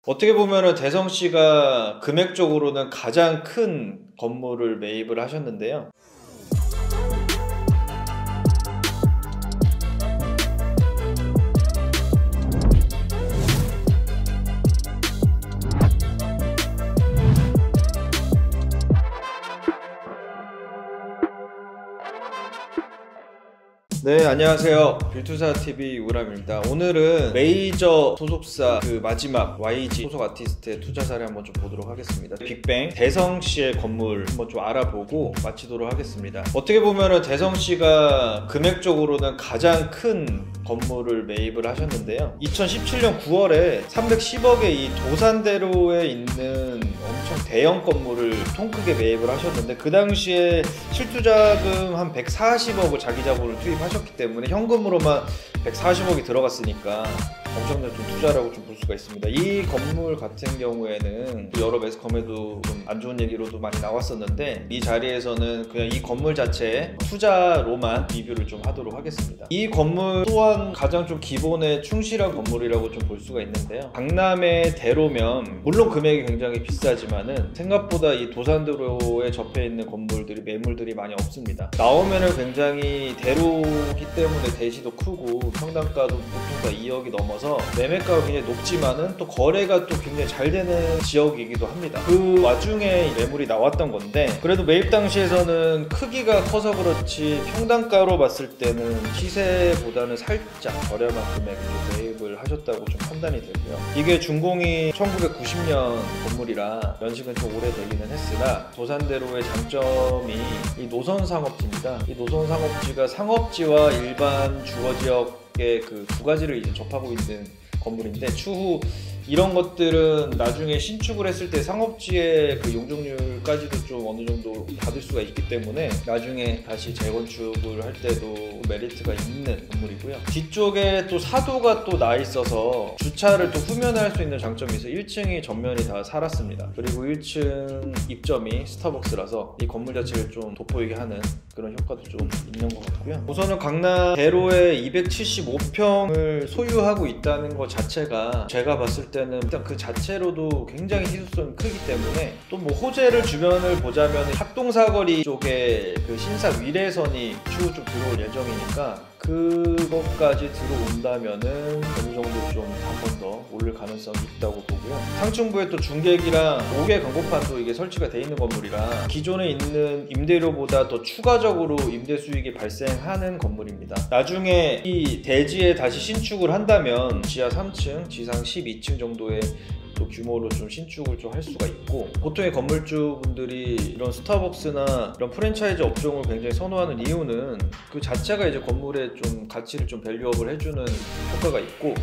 어떻게 보면은 대성씨가 금액적으로는 가장 큰 건물을 매입을 하셨는데요. 네, 안녕하세요. 빌투사TV 우람입니다. 오늘은 메이저 소속사 그 마지막 YG 소속 아티스트의 투자 사례 한번 좀 보도록 하겠습니다. 빅뱅 대성씨의 건물 한번 좀 알아보고 마치도록 하겠습니다. 어떻게 보면은 대성씨가 금액적으로는 가장 큰 건물을 매입을 하셨는데요. 2017년 9월에 310억의 이 도산대로에 있는 엄청 대형 건물을 통 크게 매입을 하셨는데, 그 당시에 실투자금 한 140억을 자기 자본을 투입하셨기 때문에 현금으로만 140억이 들어갔으니까 엄청난 좀 투자라고 좀 볼 수가 있습니다. 이 건물 같은 경우에는 여러 매스컴에도 좀 안 좋은 얘기로도 많이 나왔었는데, 이 자리에서는 그냥 이 건물 자체에 투자로만 리뷰를 좀 하도록 하겠습니다. 이 건물 또한 가장 좀 기본에 충실한 건물이라고 좀 볼 수가 있는데요. 강남의 대로면 물론 금액이 굉장히 비싸지만은 생각보다 이 도산도로에 접해 있는 건물들이 매물들이 많이 없습니다. 나오면은 굉장히 대로기 때문에 대지도 크고 평당가도 보통 다 2억이 넘어서 매매가가 굉장히 높지만은 또 거래가 또 굉장히 잘 되는 지역이기도 합니다. 그 와중에 매물이 나왔던 건데, 그래도 매입 당시에서는 크기가 커서 그렇지 평당가로 봤을 때는 시세보다는 살짝 저렴한 금액으로 매입을 하셨다고 좀 판단이 되고요. 이게 준공이 1990년 건물이라 연식은 좀 오래되기는 했으나 도산대로의 장점이 이 노선상업지입니다. 이 노선상업지가 상업지와 일반 주거지역의 그 두 가지를 이제 접하고 있는 건물인데, 추후 이런 것들은 나중에 신축을 했을 때 상업지의 그 용적률까지도 좀 어느 정도 받을 수가 있기 때문에 나중에 다시 재건축을 할 때도 메리트가 있는 건물이고요. 뒤쪽에 또 사도가 또 나 있어서 주차를 또 후면에 할 수 있는 장점이 있어요. 1층이 전면이 다 살았습니다. 그리고 1층 입점이 스타벅스라서 이 건물 자체를 좀 돋보이게 하는 그런 효과도 좀 있는 것 같고요. 우선은 강남 대로에 275평을 소유하고 있다는 것 자체가 제가 봤을 때는 일단 그 자체로도 굉장히 희소성이 크기 때문에, 또 뭐 호재를 주변을 보자면 합동사거리 쪽에 그 신사 위례선이 추후 좀 들어올 예정이니까 그것까지 들어온다면은 어느 정도 좀 한 번 더 오를 가능성이 있다고 보고요. 상층부에 또 중계기랑 5개 광고판도 이게 설치가 돼 있는 건물이라 기존에 있는 임대료보다 더 추가적으로 임대 수익이 발생하는 건물입니다. 나중에 이 대지에 다시 신축을 한다면 지하 3층, 지상 12층 정도의 또 규모로 좀 신축을 좀 할 수가 있고, 보통의 건물주분들이 이런 스타벅스나 이런 프랜차이즈 업종을 굉장히 선호하는 이유는 그 자체가 이제 건물에 좀 가치를 좀 밸류업을 해주는 효과가 있고,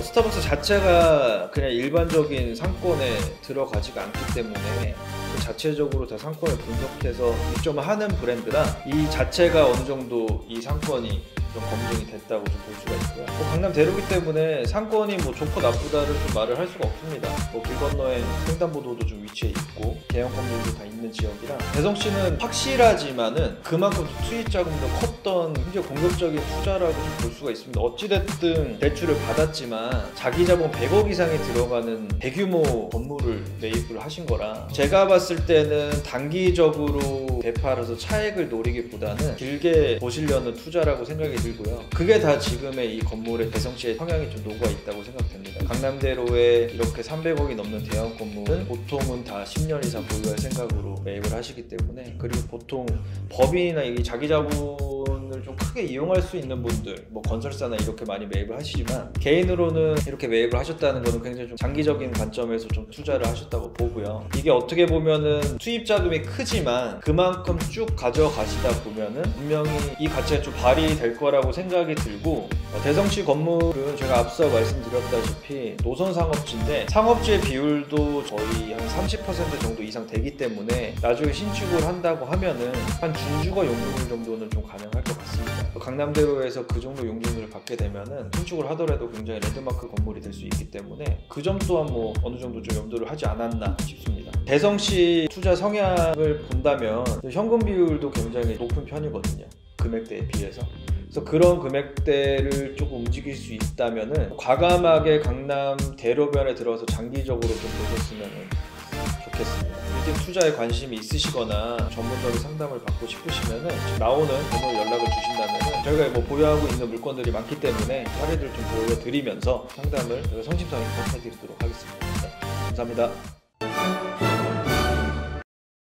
스타벅스 자체가 그냥 일반적인 상권에 들어가지가 않기 때문에 그 자체적으로 다 상권을 분석해서 입점을 하는 브랜드라 이 자체가 어느 정도 이 상권이 좀 검증이 됐다고 좀 볼 수가 있고요. 강남 대로기 때문에 상권이 뭐 좋고 나쁘다를 좀 말을 할 수가 없습니다. 길 건너에 횡단보도도 좀 위치해 있고 대형 건물도 다 있는 지역이라 대성씨는 확실하지만은 그만큼 투입 자금도 컸던 굉장히 공격적인 투자라고 좀 볼 수가 있습니다. 어찌됐든 대출을 받았지만 자기 자본 100억 이상이 들어가는 대규모 건물을 매입을 하신 거라, 제가 봤을 때는 단기적으로 되팔아서 차익을 노리기보다는 길게 보시려는 투자라고 생각이 들고요. 그게 다 지금의 이 건물의 대성씨의 성향이 좀 녹아 있다고 생각됩니다. 강남대로에 이렇게 300억이 넘는 대형 건물은 보통은 다 10년 이상 보유할 생각으로 매입을 하시기 때문에, 그리고 보통 법인이나 이 자기 자본을 좀 크게 이용할 수 있는 분들, 뭐 건설사나 이렇게 많이 매입을 하시지만 개인으로는 이렇게 매입을 하셨다는 거는 굉장히 좀 장기적인 관점에서 좀 투자를 하셨다고 보고요. 이게 어떻게 보면은 투입 자금이 크지만 그만큼 쭉 가져가시다 보면은 분명히 이 가치가 좀 발휘될 거라고 생각이 들고, 대성씨 건물은 제가 앞서 말씀드렸다시피 노선 상업지인데 상업지의 비율도 거의 한 30% 정도 이상 되기 때문에 나중에 신축을 한다고 하면은 한 준주거 용적률 정도는 좀 가능할 것 같습니다. 강남대로에서 그 정도 용적률을 받게 되면은 신축을 하더라도 굉장히 랜드마크 건물이 될 수 있기 때문에 그 점 또한 뭐 어느 정도 좀 염두를 하지 않았나 싶습니다. 대성씨 투자 성향을 본다면 현금 비율도 굉장히 높은 편이거든요. 금액대에 비해서. 그래서 그런 금액대를 조금 움직일 수 있다면은 과감하게 강남 대로변에 들어서 장기적으로 좀 보셨으면 좋겠습니다. 빌딩 투자에 관심이 있으시거나 전문적인 상담을 받고 싶으시면은 지금 나오는 번호로 연락을 주신다면은 저희가 뭐 보유하고 있는 물건들이 많기 때문에 사례를 좀 보여드리면서 상담을 성심성의껏 해드리도록 하겠습니다. 네, 감사합니다.